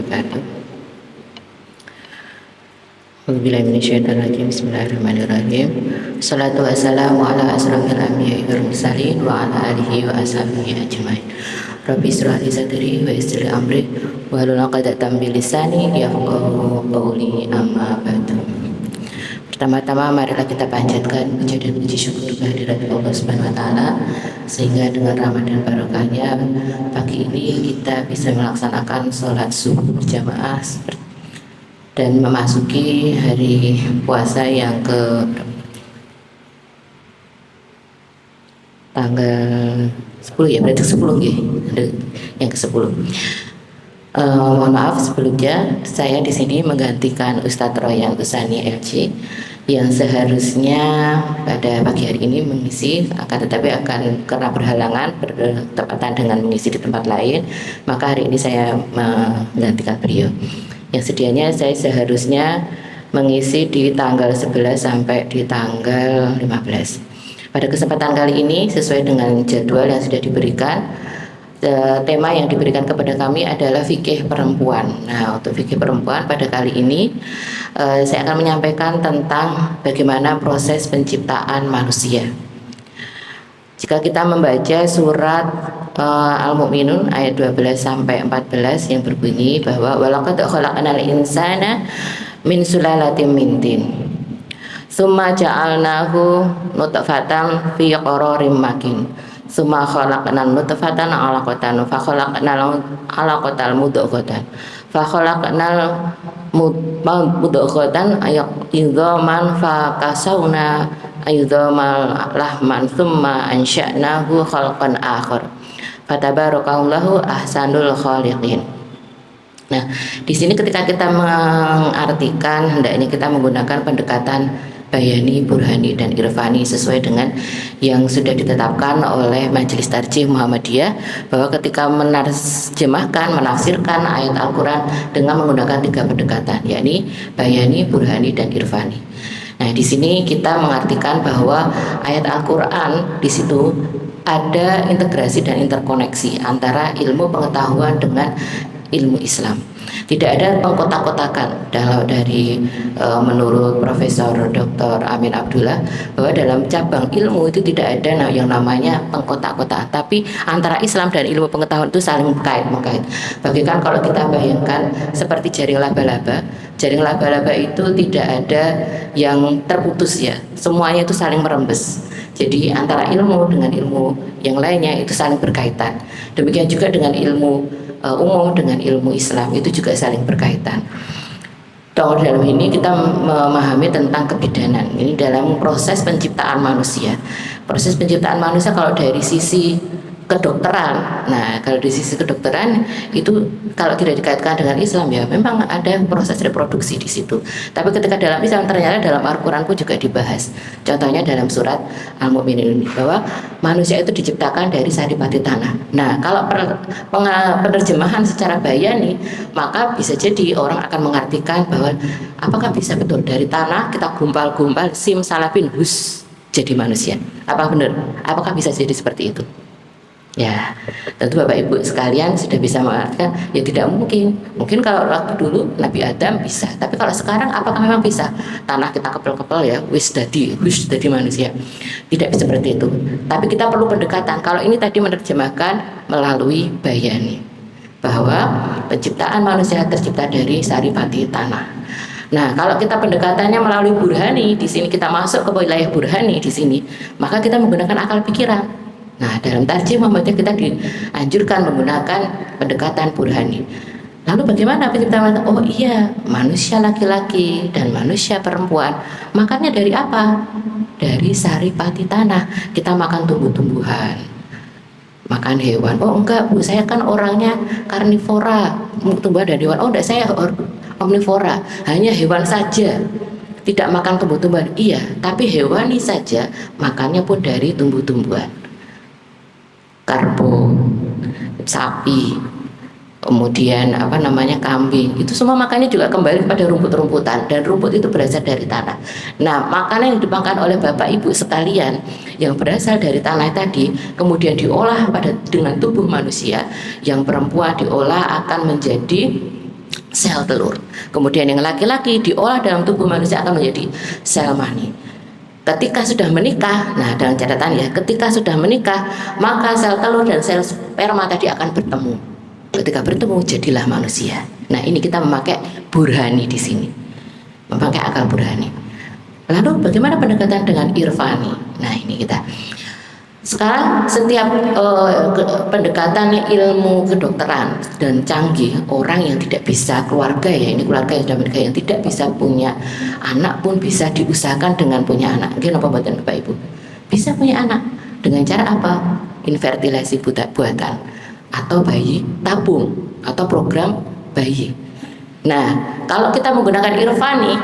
wabarakatuh. Bismillahirrahmanirrahim. Salatu wassalamu ala asrafil anbiya'i wal mursalin wa ala alihi wa ashabihi ajmain. Rabbi israh li sadri wa yassir li amri wahlul 'uqdatam min lisani yafqahu qawli, amma ba'du. Pertama-tama marilah kita panjatkan puji dan puji syukur kehadirat Allah Subhanahu wa taala, sehingga dengan Ramadan barokahnya pagi ini kita bisa melaksanakan sholat subuh berjamaah dan memasuki hari puasa yang ke tanggal 10 ya, berarti 10 ya, yang ke-10. Mohon maaf sebelumnya, saya di sini menggantikan Ustadz Royan Usani LC yang seharusnya pada pagi hari ini mengisi, tetapi akan karena berhalangan bertepatan dengan mengisi di tempat lain, maka hari ini saya menggantikan beliau. Yang sedianya saya seharusnya mengisi di tanggal 11 sampai di tanggal 15. Pada kesempatan kali ini sesuai dengan jadwal yang sudah diberikan, tema yang diberikan kepada kami adalah fikih perempuan. Nah, untuk fikih perempuan pada kali ini saya akan menyampaikan tentang bagaimana proses penciptaan manusia. Jika kita membaca surat Al-Mu'minun ayat 12 sampai 14 yang berbunyi bahwa walaqad khalaqnal insana min sulalatin min tin summa ja'alnahu nutfatan fi qararin makin summa khalaqnal nutfatan 'alaqatan fa khalaqnal 'alaqatal mudghatan fa khalaqnal mudghatan idzaman fa kasawna idzamal lahman summa ansha'nahu khalqan akhar fatabarakallahu ahsanul khaliqin. Nah, di sini ketika kita mengartikan, hendaknya kita menggunakan pendekatan bayani, burhani, dan irfani sesuai dengan yang sudah ditetapkan oleh Majelis Tarjih Muhammadiyah, bahwa ketika menerjemahkan, menafsirkan ayat Al-Quran dengan menggunakan 3 pendekatan, yakni bayani, burhani, dan irfani. Nah, di sini kita mengartikan bahwa ayat Al-Quran di situ ada integrasi dan interkoneksi antara ilmu pengetahuan dengan ilmu Islam. Tidak ada pengkotak-kotakan dari menurut Profesor Dr. Amin Abdullah, bahwa dalam cabang ilmu itu tidak ada yang namanya pengkotak-kotakan, tapi antara Islam dan ilmu pengetahuan itu saling mengkait. Bagaikan kalau kita bayangkan seperti jaring laba-laba. Jaring laba-laba itu tidak ada yang terputus ya, semuanya itu saling merembes. Jadi antara ilmu dengan ilmu yang lainnya itu saling berkaitan. Demikian juga dengan ilmu umum dengan ilmu Islam itu juga saling berkaitan. Dalam ini kita memahami tentang kebidanan. Ini dalam proses penciptaan manusia. Proses penciptaan manusia kalau dari sisi kedokteran, nah kalau di sisi kedokteran itu kalau tidak dikaitkan dengan Islam ya memang ada proses reproduksi di situ. Tapi ketika dalam Islam ternyata dalam Al-Quran pun juga dibahas. Contohnya dalam surat Al-Mu'minun ini bahwa manusia itu diciptakan dari saripati tanah. Nah kalau penerjemahan secara bayani, maka bisa jadi orang akan mengartikan bahwa apakah bisa betul dari tanah kita gumpal-gumpal simsalabin hus jadi manusia? Apa benar? Apakah bisa jadi seperti itu? Ya, tentu Bapak Ibu sekalian sudah bisa mengatakan ya tidak mungkin. Mungkin kalau waktu dulu Nabi Adam bisa, tapi kalau sekarang apakah memang bisa? Tanah kita kepel-kepel ya, wis jadi manusia. Tidak seperti itu. Tapi kita perlu pendekatan. Kalau ini tadi menerjemahkan melalui bayani bahwa penciptaan manusia tercipta dari saripati tanah. Nah, kalau kita pendekatannya melalui burhani, di sini kita masuk ke wilayah burhani di sini, maka kita menggunakan akal pikiran. Nah, dalam tarjih Muhammadiyah kita dianjurkan menggunakan pendekatan burhani. Lalu bagaimana penciptaan? Oh iya, manusia laki-laki dan manusia perempuan makannya dari apa? Dari saripati tanah. Kita makan tumbuh-tumbuhan, makan hewan. Oh enggak Bu, saya kan orangnya karnivora, tumbuhan dan hewan. Oh enggak, saya omnivora, hanya hewan saja, tidak makan tumbuh-tumbuhan. Iya, tapi hewani saja makannya pun dari tumbuh-tumbuhan. Karbo, sapi, kemudian kambing, itu semua makannya juga kembali kepada rumput-rumputan, dan rumput itu berasal dari tanah. Nah, makanan yang dimakan oleh Bapak Ibu sekalian yang berasal dari tanah tadi kemudian diolah dengan tubuh manusia. Yang perempuan diolah akan menjadi sel telur. Kemudian yang laki-laki diolah dalam tubuh manusia akan menjadi sel mani. Ketika sudah menikah, nah dalam catatan ya, ketika sudah menikah, maka sel telur dan sel sperma tadi akan bertemu. Ketika bertemu jadilah manusia. Nah, ini kita memakai burhani di sini. Memakai akal burhani. Lalu bagaimana pendekatan dengan irfani? Nah, ini kita. Sekarang setiap pendekatan ilmu kedokteran dan canggih, orang yang tidak bisa keluarga ya, ini keluarga yang sudah menikah yang tidak bisa punya anak pun bisa diusahakan dengan punya anak. Mungkin apa buatan Bapak Ibu? Bisa punya anak dengan cara apa? Infertilasi buatan atau bayi tabung atau program bayi. Nah, kalau kita menggunakan irfani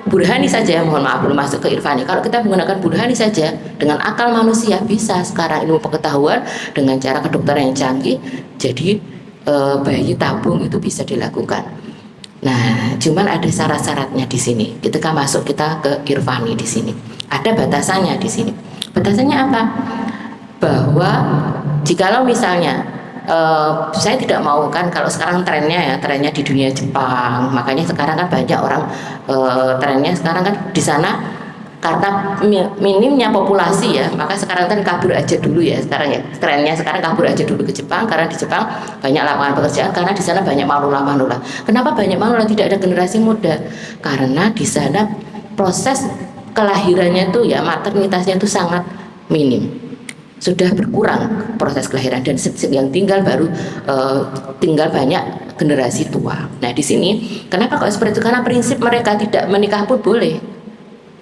burhani saja, mohon maaf belum masuk ke irfani. Kalau kita menggunakan burhani saja dengan akal manusia bisa sekarang ilmu pengetahuan dengan cara kedokteran yang canggih, jadi bayi tabung itu bisa dilakukan. Nah, cuman ada syarat-syaratnya di sini. Ketika masuk kita ke irfani di sini, ada batasannya di sini. Batasannya apa? Bahwa jikalau misalnya saya tidak mau kan, kalau sekarang trennya di dunia Jepang, makanya sekarang kan banyak orang trennya sekarang kan di sana karena minimnya populasi ya, maka sekarang kan kabur aja dulu ya, sekarang ya trennya sekarang kabur aja dulu ke Jepang, karena di Jepang banyak lapangan pekerjaan, karena di sana banyak manula. Kenapa banyak manula, tidak ada generasi muda? Karena di sana proses kelahirannya tuh ya, maternitasnya itu sangat minim, sudah berkurang proses kelahiran, dan yang tinggal baru tinggal banyak generasi tua. Nah, di sini kenapa kok seperti itu? Karena prinsip mereka tidak menikah pun boleh,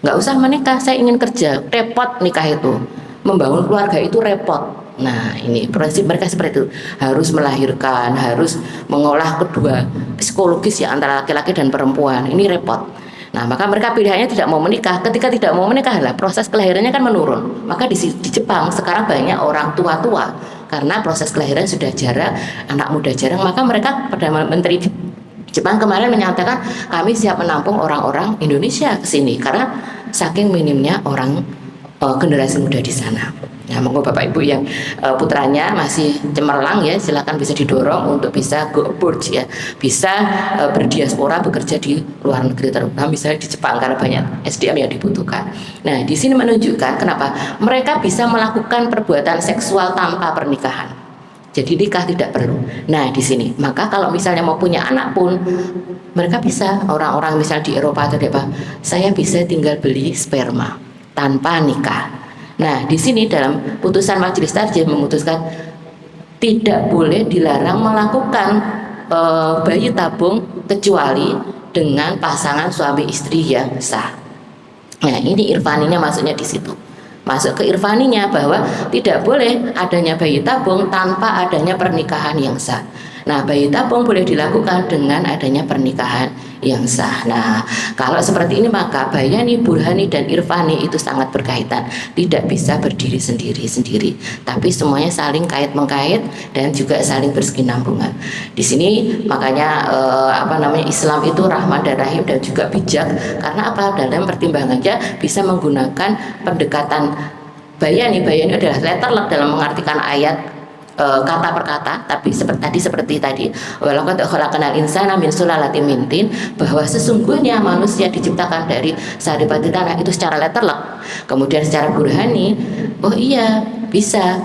nggak usah menikah, saya ingin kerja, repot nikah itu, membangun keluarga itu repot. Nah, ini prinsip mereka seperti itu, harus melahirkan, harus mengolah kedua psikologis ya antara laki-laki dan perempuan, ini repot. Nah, maka mereka pilihannya tidak mau menikah. Ketika tidak mau menikah lah proses kelahirannya kan menurun. Maka di Jepang sekarang banyak orang tua-tua karena proses kelahiran sudah jarang, anak muda jarang. Maka mereka, Perdana Menteri Jepang kemarin menyatakan kami siap menampung orang-orang Indonesia ke sini karena saking minimnya orang generasi muda di sana. Nah, monggo Bapak Ibu yang putranya masih cemerlang ya, silakan bisa didorong untuk bisa go abroad ya, bisa berdiaspora, bekerja di luar negeri, terutama misalnya di Jepang karena banyak SDM yang dibutuhkan. Nah, di sini menunjukkan kenapa mereka bisa melakukan perbuatan seksual tanpa pernikahan. Jadi nikah tidak perlu. Nah, di sini maka kalau misalnya mau punya anak pun mereka bisa, orang-orang misal di Eropa atau di apa, saya bisa tinggal beli sperma tanpa nikah. Nah, di sini dalam putusan Majelis Tarjih memutuskan tidak boleh dilarang melakukan bayi tabung kecuali dengan pasangan suami istri yang sah. Nah, ini irfaninya masuknya di situ. Masuk ke irfaninya bahwa tidak boleh adanya bayi tabung tanpa adanya pernikahan yang sah. Nah, bayi tabung boleh dilakukan dengan adanya pernikahan yang sah. Nah, kalau seperti ini maka bayani, burhani, dan irfani itu sangat berkaitan, tidak bisa berdiri sendiri-sendiri, tapi semuanya saling kait-mengkait dan juga saling berkesinambungan. Di sini makanya Islam itu rahman dan rahim dan juga bijak, karena apa? Dalam pertimbangannya bisa menggunakan pendekatan bayani. Bayani adalah letterlek dalam mengartikan ayat kata per kata, tapi seperti tadi walaqad khalaqnal insana min sulalatin min tin, bahwa sesungguhnya manusia diciptakan dari saripati tanah, itu secara letterlek. Kemudian secara burhani, oh iya bisa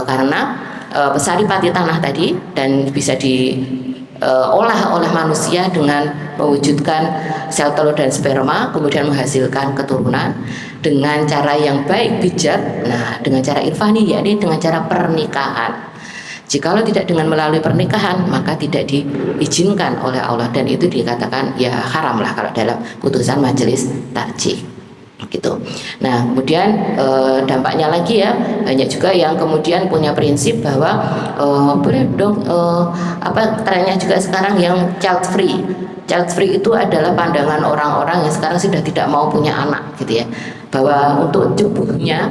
karena saripati tanah tadi dan bisa diolah oleh manusia dengan mewujudkan sel telur dan sperma, kemudian menghasilkan keturunan dengan cara yang baik, bijak. Nah, dengan cara irfani, yakni dengan cara pernikahan. Jikalau tidak dengan melalui pernikahan, maka tidak diizinkan oleh Allah, dan itu dikatakan ya haram lah kalau dalam putusan Majelis Tarjih gitu. Nah, kemudian dampaknya lagi ya, banyak juga yang kemudian punya prinsip bahwa boleh dong trennya juga sekarang yang child free. Child free itu adalah pandangan orang-orang yang sekarang sudah tidak mau punya anak gitu ya, bahwa untuk tubuhnya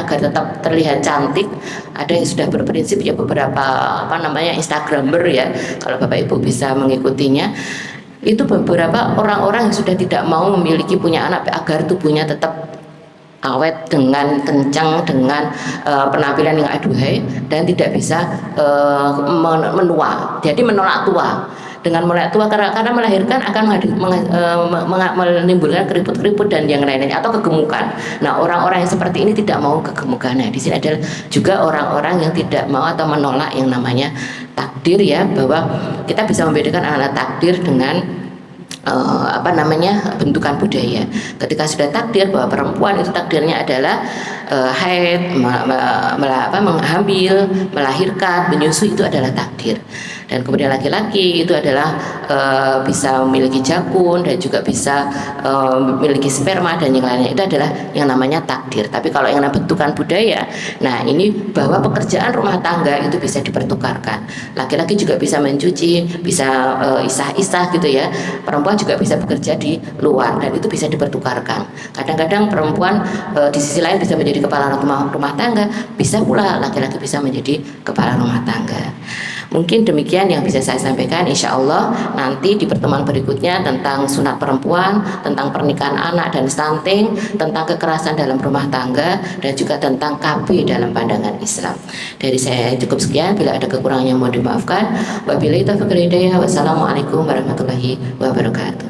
agar tetap terlihat cantik, ada yang sudah berprinsip ya, beberapa Instagramer ya, kalau Bapak Ibu bisa mengikutinya, itu beberapa orang-orang yang sudah tidak mau memiliki punya anak agar tubuhnya tetap awet dengan kencang, dengan penampilan yang aduhai dan tidak bisa menua, jadi menolak tua. dengan melek tua karena melahirkan akan menimbulkan keriput-keriput dan yang lain-lain atau kegemukan. Nah, orang-orang yang seperti ini tidak mau kegemukan. Nah, di sini adalah juga orang-orang yang tidak mau atau menolak yang namanya takdir, ya, bahwa kita bisa membedakan antara takdir dengan bentukan budaya. Ketika sudah takdir bahwa perempuan itu takdirnya adalah haid, menghamil, melahirkan, menyusui, itu adalah takdir. Dan kemudian laki-laki itu adalah bisa memiliki jakun dan juga bisa memiliki sperma dan yang lainnya, itu adalah yang namanya takdir. Tapi kalau yang namanya bentukan budaya, nah ini bahwa pekerjaan rumah tangga itu bisa dipertukarkan. Laki-laki juga bisa mencuci, bisa isah-isah gitu ya. Perempuan juga bisa bekerja di luar dan itu bisa dipertukarkan. Kadang-kadang perempuan di sisi lain bisa menjadi kepala rumah tangga, bisa pula laki-laki bisa menjadi kepala rumah tangga. Mungkin demikian yang bisa saya sampaikan. Insya Allah nanti di pertemuan berikutnya tentang sunat perempuan, tentang pernikahan anak dan stunting, tentang kekerasan dalam rumah tangga, dan juga tentang KB dalam pandangan Islam. Dari saya cukup sekian, bila ada kekurangannya mohon dimaafkan. Wabillahi taufiq wal hidayah. Wassalamualaikum warahmatullahi wabarakatuh.